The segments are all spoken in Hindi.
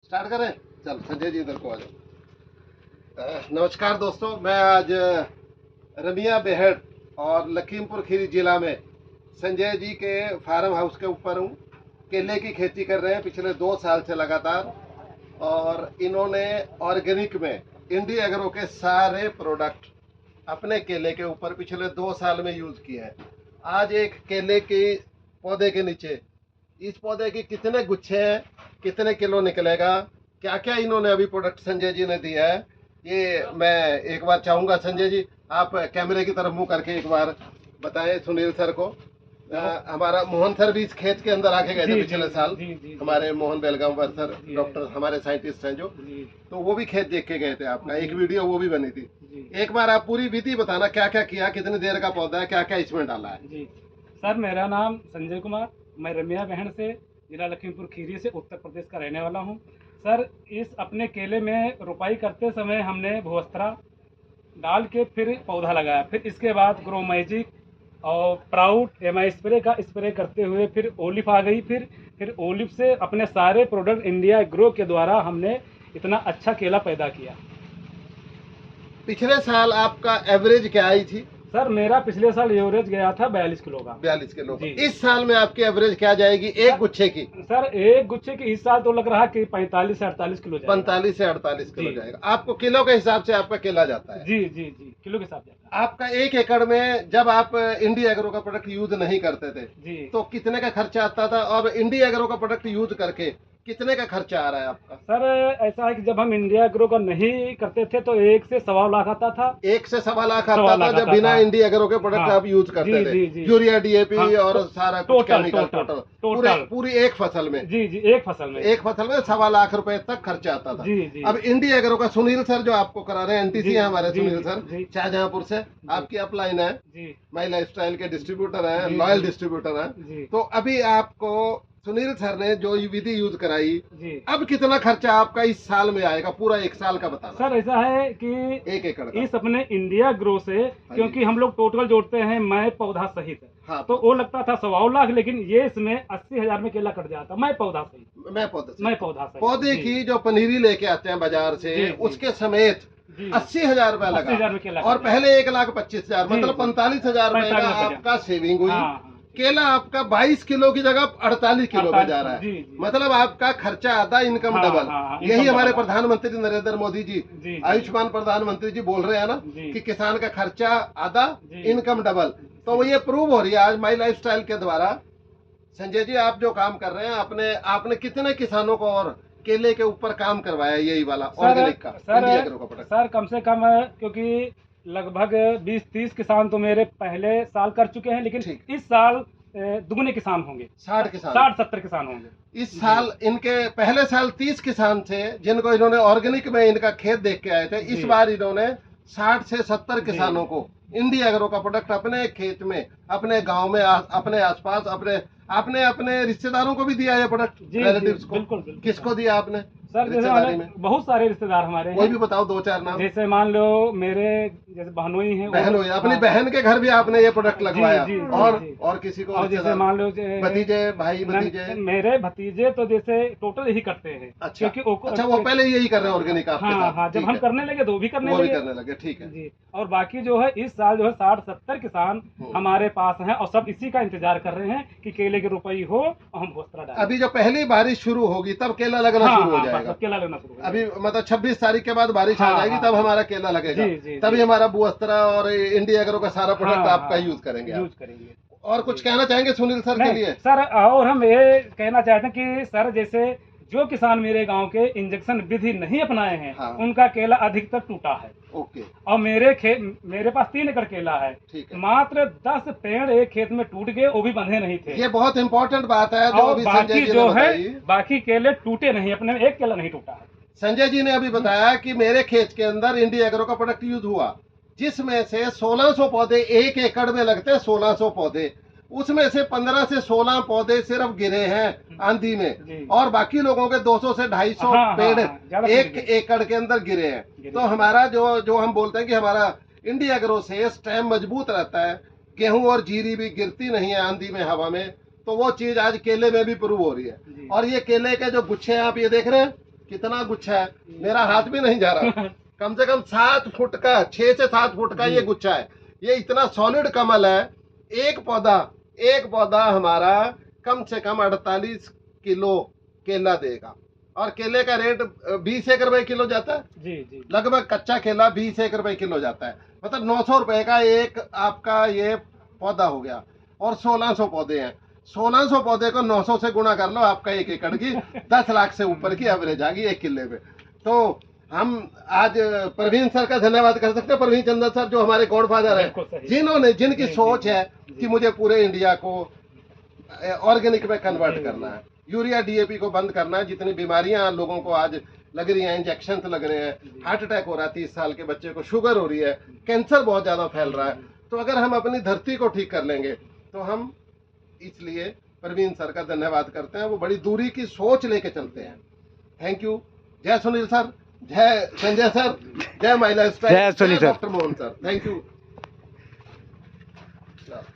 स्टार्ट करें। चल संजय जी इधर को आ जाओ। नमस्कार दोस्तों, मैं आज रमिया बेहड़ और लखीमपुर खीरी जिला में संजय जी के फार्म हाउस के ऊपर हूँ। केले की खेती कर रहे हैं पिछले 2 साल से लगातार, और इन्होंने ऑर्गेनिक में इंडी एग्रो के सारे प्रोडक्ट अपने केले के ऊपर पिछले 2 साल में यूज किए हैं। आज एक केले के पौधे के नीचे इस पौधे के कितने गुच्छे हैं, कितने किलो निकलेगा, क्या क्या इन्होंने अभी प्रोडक्ट संजय जी ने दिया है, ये मैं एक बार चाहूंगा संजय जी आप कैमरे की तरफ मुंह करके एक बार बताएं सुनील सर को। हमारा मोहन सर भी इस खेत के अंदर आके गए थे पिछले साल। हमारे मोहन बेलगांव सर डॉक्टर हमारे साइंटिस्ट हैं जो, तो वो भी खेत देख के गए थे। आपका एक वीडियो वो भी बनी थी। एक बार आप पूरी विधि बताना, क्या क्या किया, कितनी देर का पौधा है, क्या क्या इसमें डाला है। जी सर, मेरा नाम संजय कुमार, मैं रमिया बहन से जिला लखीमपुर खीरी से उत्तर प्रदेश का रहने वाला हूं। सर, इस अपने केले में रोपाई करते समय हमने भूवस्त्रा डाल के फिर पौधा लगाया, फिर इसके बाद ग्रो मैजिक और प्राउड एमआई स्प्रे का स्प्रे करते हुए फिर ओलिफ आ गई। फिर ओलिफ से अपने सारे प्रोडक्ट इंडिया एग्रो के द्वारा हमने इतना अच्छा केला पैदा किया। पिछले साल आपका एवरेज क्या आई थी? सर, मेरा पिछले साल एवरेज गया था 42 किलो का। 42 किलो का। इस साल में आपकी एवरेज क्या जाएगी एक गुच्छे की? सर, एक गुच्छे की इस साल तो लग रहा है कि 45 से 48 किलो जाएगा। 45 से 48 किलो जाएगा। आपको किलो के हिसाब से आपका केला जाता है? जी जी जी, किलो के हिसाब से। आपका 1 एकड़ में जब आप इंडी एग्रो का प्रोडक्ट यूज नहीं करते थे जी, तो कितने का खर्चा आता था, और इंडी एग्रो का प्रोडक्ट यूज करके कितने का खर्चा आ रहा है आपका? सर, ऐसा है कि जब हम इंडिया एग्रो का नहीं करते थे तो 1 से 1.25 लाख आता था। 1 से 1.25 लाख आता था जब बिना इंडी एग्रो के प्रोडक्ट आप यूज करते थे। यूरिया, डीएपी और सारा कुछ केमिकल टोटल पूरी एक फसल में। जी जी, एक फसल में 1.25 लाख रुपए तक खर्चा आता था। जी। अब इंडी एग्रो का सुनील सर जो आपको करा रहे हैं, एनटीसी है हमारे सुनील सर, शाहजहांपुर से आपकी अपलाइन है, माई लाइफस्टाइल के डिस्ट्रीब्यूटर है, लॉयल डिस्ट्रीब्यूटर है। तो अभी आपको सुनील सर ने जो विधि यूज कराई, अब कितना खर्चा आपका इस साल में आएगा, पूरा 1 साल का बताना। सर, ऐसा है कि 1 एकड़ का इस अपने इंडिया ग्रो से, क्योंकि हम लोग टोटल जोड़ते हैं मैं पौधा सहित, हाँ, तो वो लगता था 1.25 लाख, लेकिन ये इसमें 80,000 में केला कट जाता। मैं पौधा सहित पौधे की जो पनीरी लेके आते हैं बाजार से, उसके समेत 80,000 रुपया लगा, और पहले 1,25,000 मतलब 45,000 रुपए का आपका सेविंग हुई। केला आपका 22 किलो की जगह 48 किलो में जा रहा है। मतलब आपका खर्चा आधा, इनकम डबल। यही हमारे प्रधानमंत्री नरेंद्र मोदी जी, आयुष्मान प्रधानमंत्री जी बोल रहे हैं ना कि किसान का खर्चा आधा, इनकम डबल। तो वो ये प्रूव हो रही है आज माई लाइफस्टाइल के द्वारा। संजय जी, आप जो काम कर रहे हैं, आपने कितने किसानों को और केले के ऊपर काम करवाया यही वाला ऑर्गेनिक का? सर, कम से कम, क्योंकि लगभग 20-30 किसान तो मेरे पहले साल कर चुके हैं, लेकिन इस साल दुगने किसान होंगे। 60-70 किसान होंगे इस साल। इनके पहले साल 30 किसान थे जिनको इन्होंने ऑर्गेनिक में इनका खेत देख के आए थे। इस बार इन्होंने 60 से 70 किसानों को इंडी एग्रो का प्रोडक्ट अपने खेत में, अपने गांव में, अपने आसपास, अपने रिश्तेदारों को भी दिया है प्रोडक्ट, रिलेटिव्स को। बिल्कुल। किसको दिया आपने? सर, जैसे बहुत सारे रिश्तेदार हमारे हैं। कोई भी बताओ 2-4 नाम। जैसे मान लो मेरे जैसे बहनोई हैं, अपनी बहन के घर भी आपने ये प्रोडक्ट लगवाया। और किसी को? और जैसे मान लो भतीजे, भाई भतीजे? मेरे भतीजे तो जैसे टोटल यही करते हैं। अच्छा, क्योंकि वो पहले यही कर रहे हैं ऑर्गेनिक आपके साथ? हाँ, जब हम करने लगे तो वो भी करने लगे। ठीक है जी। और बाकी जो है इस साल जो है 60-70 किसान हमारे पास हैं, और सब इसी का इंतजार कर रहे हैं कि केले की रुपई हो और हम भूवस्त्रा डालें। अभी जो पहली बारिश शुरू होगी तब केला लगना शुरू हो जाएगा। केला लगना शुरू। अभी मतलब 26 तारीख के बाद बारिश आ जाएगी, तब हमारा केला लगेगा। तभी हमारा भूवस्त्रा और इंडिया एग्रो का सारा प्रोडक्ट आपका यूज करेंगे। और कुछ कहना चाहेंगे सुनील सर के लिए? सर, और हम ये कहना चाहते हैं कि सर, जैसे जो किसान मेरे गांव के इंजेक्शन विधि नहीं अपनाए हैं, उनका केला अधिकतर टूटा है। ओके। और मेरे पास 3 एकड़ केला है, मात्र 10 पेड़ एक खेत में टूट गए, वो भी बंधे नहीं थे। ये बहुत इंपॉर्टेंट बात है। और बाकी जो है, बाकी केले टूटे नहीं, अपने में एक केला नहीं टूटा है। संजय जी ने अभी बताया कि मेरे खेत के अंदर इंडी एग्रो का प्रोडक्ट यूज हुआ, जिसमें से 1600 पौधे 1 एकड़ में लगते हैं। 1600 पौधे, उसमें से 15 से 16 पौधे सिर्फ गिरे हैं आंधी में, और बाकी लोगों के 200 से 250 पेड़ 1 एकड़ के अंदर गिरे हैं। तो हमारा जो हम बोलते हैं कि हमारा इंडी एग्रो से स्टेम मजबूत रहता है, गेहूं और जीरी भी गिरती नहीं है आंधी में, हवा में। तो वो चीज आज केले में भी प्रूव हो रही है। और ये केले के जो गुच्छे हैं आप ये देख रहे हैं, कितना गुच्छा है, मेरा हाथ भी नहीं जा रहा। कम से कम 7 फुट का, 6 से 7 फुट का ये गुच्छा है। ये इतना सॉलिड कमल है। एक पौधा हमारा कम से कम 48 किलो केला देगा। और केले का रेट 20 एक रुपए किलो जाता है। जी जी। लगभग कच्चा केला 20 एक रुपए किलो जाता है। मतलब 900 रुपए का एक आपका ये पौधा हो गया। और 1600 पौधे हैं। 1600 पौधे को 900 से गुणा कर लो, आपका 1 एकड़ की 10 लाख से ऊपर की एवरेज आ गई 1 किले पे। तो हम आज प्रवीण सर का धन्यवाद कर सकते हैं, प्रवीण चंद्र सर जो हमारे गॉडफादर है, जिन्होंने, जिनकी सोच है कि मुझे पूरे इंडिया को ऑर्गेनिक में कन्वर्ट करना है, यूरिया डीएपी को बंद करना है। जितनी बीमारियां लोगों को आज लग रही हैं, इंजेक्शन लग रहे हैं, हार्ट अटैक हो रहा है, 30 साल के बच्चे को शुगर हो रही है, कैंसर बहुत ज्यादा फैल रहा है। तो अगर हम अपनी धरती को ठीक कर लेंगे तो हम, इसलिए प्रवीण सर का धन्यवाद करते हैं। वो बड़ी दूरी की सोच लेके चलते हैं। Thank you. जय सुनील सर, जय संजय सर, जय महिला स्ट्राइक, जय Sunil sir, doctor Mohan sir, thank you. Sir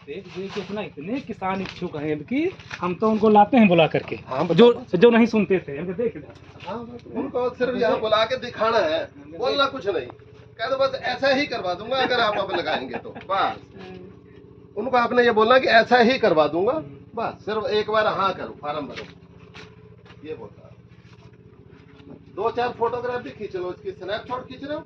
देख देख के इतना, इतने किसान इच्छुक हैं कि हम तो उनको लाते हैं बुला करके। हाँ, जो नहीं सुनते थे, इनको देख इधर। हाँ, उनको सिर्फ यहाँ बुला के दिखाना है, बोलना कुछ नहीं। कह दो बस ऐसा ही करवा दूंगा अगर आप अब लगाएंगे तो बस। उनको आपने ये बोलना कि ऐसा ही करवा दूंगा, बस सिर्फ एक बार हाँ करो, फार्म भरो, ये बोलता है। 2-4 फोटोग्राफ भी खींच लो, इसकी स्नैपशॉट खींच रहे हो।